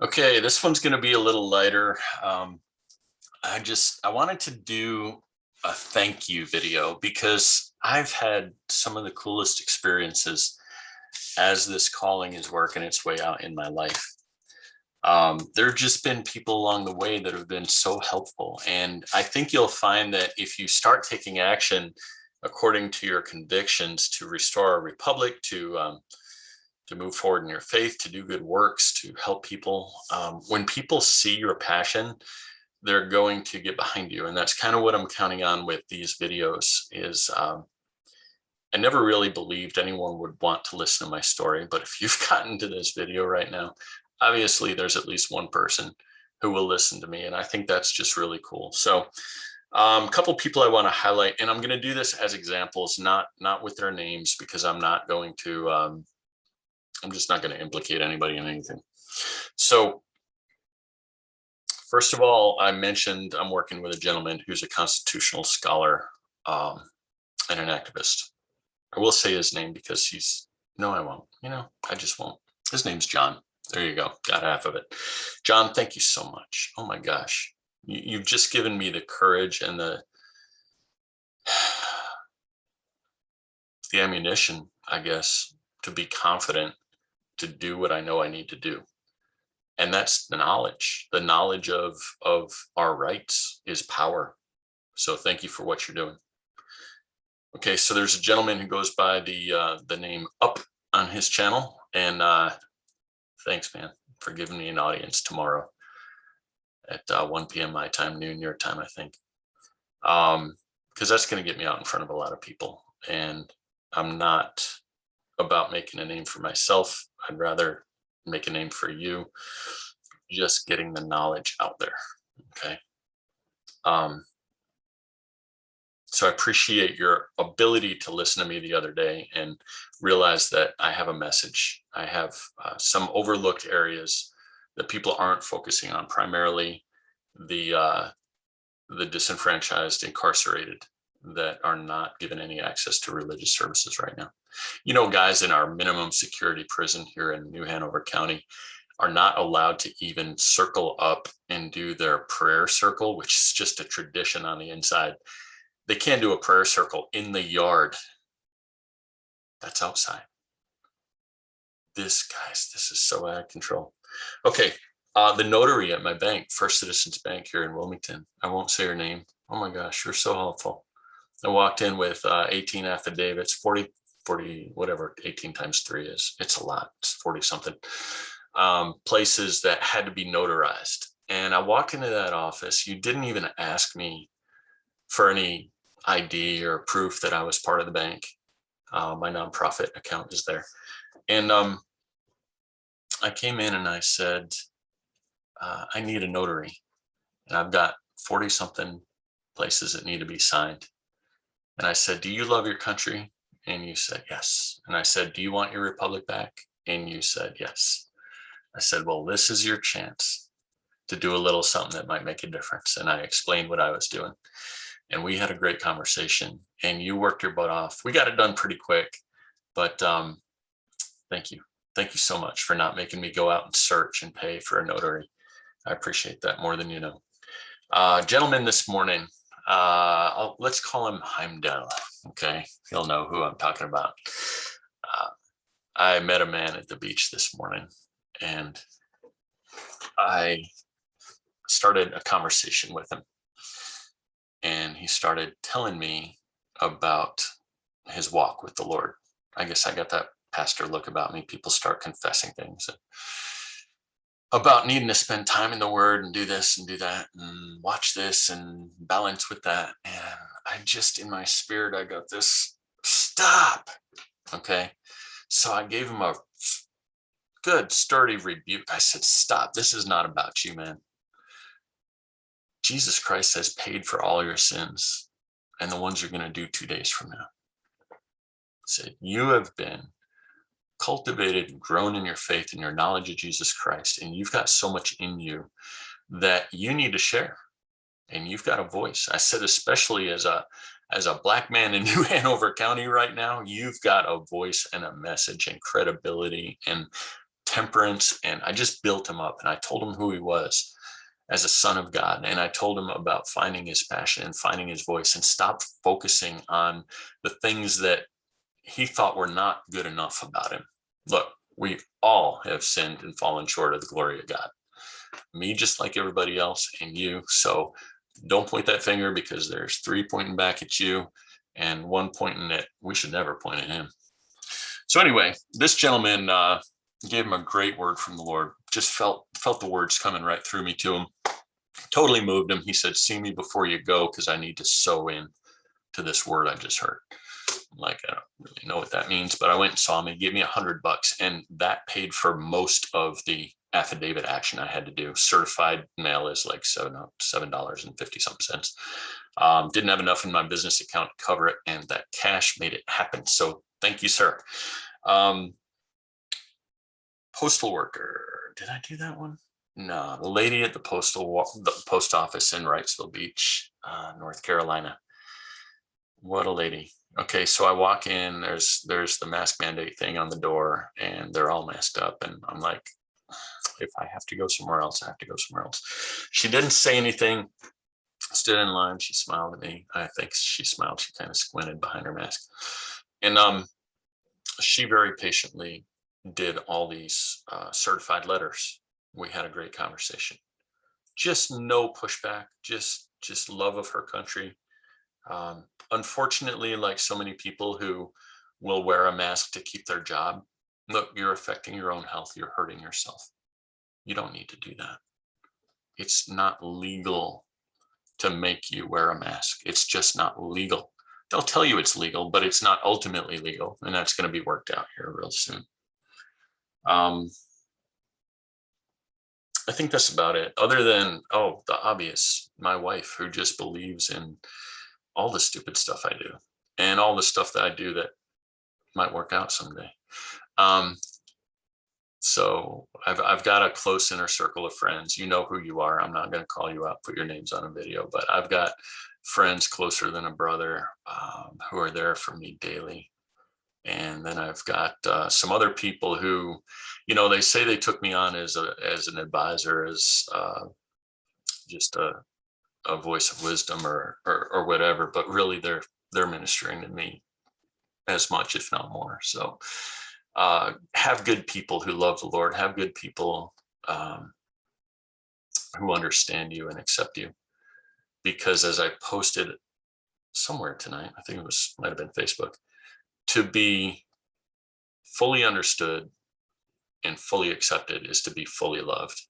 Okay, this one's going to be a little lighter. I wanted to do a thank you video because I've had some of the coolest experiences as this calling is working its way out in my life. There have just been people along the way that have been so helpful. And I think you'll find that if you start taking action according to your convictions to restore our republic, to move forward in your faith, to do good works, to help people, when people see your passion, they're going to get behind you. And that's kind of what I'm counting on with these videos is I never really believed anyone would want to listen to my story, but if you've gotten to this video right now, obviously there's at least one person who will listen to me. And I think that's just really cool. So a couple people I want to highlight, and I'm going to do this as examples, not with their names, because I'm just not going to implicate anybody in anything. So first of all, I mentioned I'm working with a gentleman who's a constitutional scholar and an activist. I will say his name because no, I won't. I just won't. His name's John. There you go. Got half of it. John, thank you so much. Oh my gosh. You've just given me the courage and the ammunition, I guess, to be confident to do what I know I need to do. And that's the knowledge. The knowledge of our rights is power. So thank you for what you're doing. Okay, so there's a gentleman who goes by the name Up on his channel, and thanks, man, for giving me an audience tomorrow at 1 p.m. my time, noon your time, I think, because that's going to get me out in front of a lot of people. And I'm not about making a name for myself. I'd rather make a name for you, just getting the knowledge out there. Okay. So I appreciate your ability to listen to me the other day and realize that I have a message. I have some overlooked areas that people aren't focusing on, primarily the disenfranchised, incarcerated, that are not given any access to religious services right now. Guys in our minimum security prison here in New Hanover County are not allowed to even circle up and do their prayer circle, which is just a tradition on the inside. They can't do a prayer circle in the yard. That's outside. This is so out of control. Okay, the notary at my bank, First Citizens Bank here in Wilmington. I won't say her name. Oh my gosh, you're so helpful. I walked in with 18 affidavits, 40, whatever 18 times 3 is. It's a lot. It's 40 something places that had to be notarized. And I walk into that office. You didn't even ask me for any ID or proof that I was part of the bank. My nonprofit account is there. And I came in and I said, I need a notary. And I've got 40 something places that need to be signed. And I said, do you love your country? And you said, yes. And I said, do you want your republic back? And you said, yes. I said, well, this is your chance to do a little something that might make a difference. And I explained what I was doing. And we had a great conversation, and you worked your butt off. We got it done pretty quick, but thank you. Thank you so much for not making me go out and search and pay for a notary. I appreciate that more than you know. Gentleman this morning, let's call him Heimdall. Okay, he'll know who I'm talking about. I met a man at the beach this morning, and I started a conversation with him. And he started telling me about his walk with the Lord. I guess I got that pastor look about me. People start confessing things about needing to spend time in the Word and do this and do that and watch this and balance with that. And I just, in my spirit, I got this, stop. Okay. So I gave him a good, sturdy rebuke. I said, stop. This is not about you, man. Jesus Christ has paid for all your sins and the ones you're going to do 2 days from now. Said, you have been cultivated and grown in your faith and your knowledge of Jesus Christ, and you've got so much in you that you need to share, and you've got a voice. I said, especially as a Black man in New Hanover County right now, you've got a voice and a message and credibility and temperance, and I just built him up, and I told him who he was as a son of God. And I told him about finding his passion and finding his voice, and stop focusing on the things that he thought were not good enough about him. Look, we all have sinned and fallen short of the glory of God. Me, just like everybody else, and you. So don't point that finger, because there's 3 pointing back at you and 1 pointing at, we should never point at him. So anyway, this gentleman gave him a great word from the Lord. Just felt the words coming right through me to him. Totally moved him. He said, "See me before you go, because I need to sow in to this word I just heard." Like, I don't really know what that means, but I went and saw him. He gave me $100, and that paid for most of the affidavit action I had to do. Certified mail is like $7.50 something. Didn't have enough in my business account to cover it, and that cash made it happen. So thank you, sir. Postal worker. Did I do that one? No, the lady at the post office in Wrightsville Beach, North Carolina. What a lady. Okay, so I walk in, there's the mask mandate thing on the door, and they're all masked up. And I'm like, if I have to go somewhere else, I have to go somewhere else. She didn't say anything, stood in line. She smiled at me. I think she smiled. She kind of squinted behind her mask. And she very patiently did all these certified letters. We had a great conversation. Just no pushback, just love of her country. Unfortunately, like so many people who will wear a mask to keep their job, look, you're affecting your own health. You're hurting yourself. You don't need to do that. It's not legal to make you wear a mask. It's just not legal. They'll tell you it's legal, but it's not ultimately legal. And that's going to be worked out here real soon. I think that's about it. Other than, the obvious, my wife, who just believes in all the stupid stuff I do and all the stuff that I do that might work out someday. So I've got a close inner circle of friends. You know who you are. I'm not going to call you out, put your names on a video, but I've got friends closer than a brother who are there for me daily. And then I've got some other people who, they say they took me on as an advisor, as just a voice of wisdom or whatever, but really they're ministering to me as much, if not more. So have good people who love the Lord, have good people who understand you and accept you. Because as I posted somewhere tonight, I think might have been Facebook, to be fully understood and fully accepted is to be fully loved.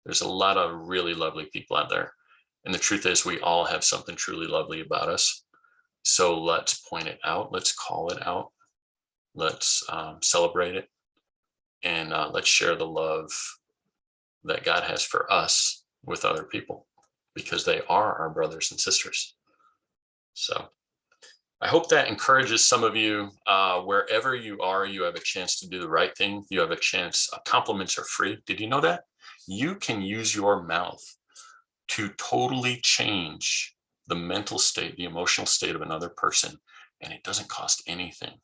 There's a lot of really lovely people out there. And the truth is, we all have something truly lovely about us. So let's point it out. Let's call it out. Let's celebrate it. And let's share the love that God has for us with other people, because they are our brothers and sisters. So I hope that encourages some of you. Wherever you are, you have a chance to do the right thing. You have a chance. Compliments are free. Did you know that? You can use your mouth to totally change the mental state, the emotional state of another person, and it doesn't cost anything.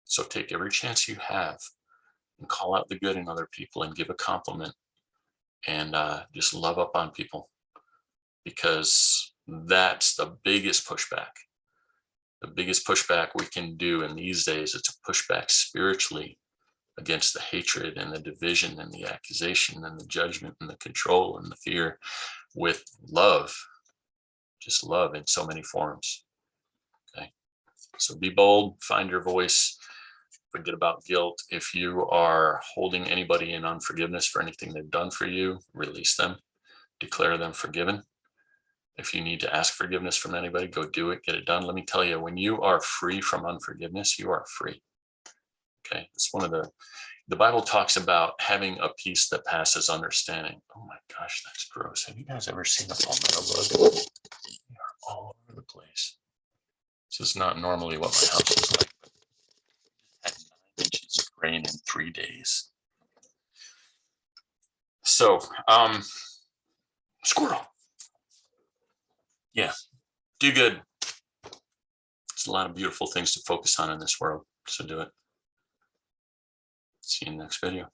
So take every chance you have and call out the good in other people and give a compliment, and just love up on people, because that's the biggest pushback. The biggest pushback we can do in these days is to push back spiritually against the hatred and the division and the accusation and the judgment and the control and the fear with love. Just love in so many forms. Okay. So be bold, find your voice, forget about guilt. If you are holding anybody in unforgiveness for anything they've done for you, release them, declare them forgiven. If you need to ask forgiveness from anybody, go do it, get it done. Let me tell you, when you are free from unforgiveness, you are free. Okay. It's one of the Bible talks about having a peace that passes understanding. Oh my gosh, that's gross. Have you guys ever seen a palmetto bug? They are all over the place. This is not normally what my house is like. I had 9 inches of rain in 3 days. So, squirrel. Yeah, do good. There's a lot of beautiful things to focus on in this world, so do it. See you in the next video.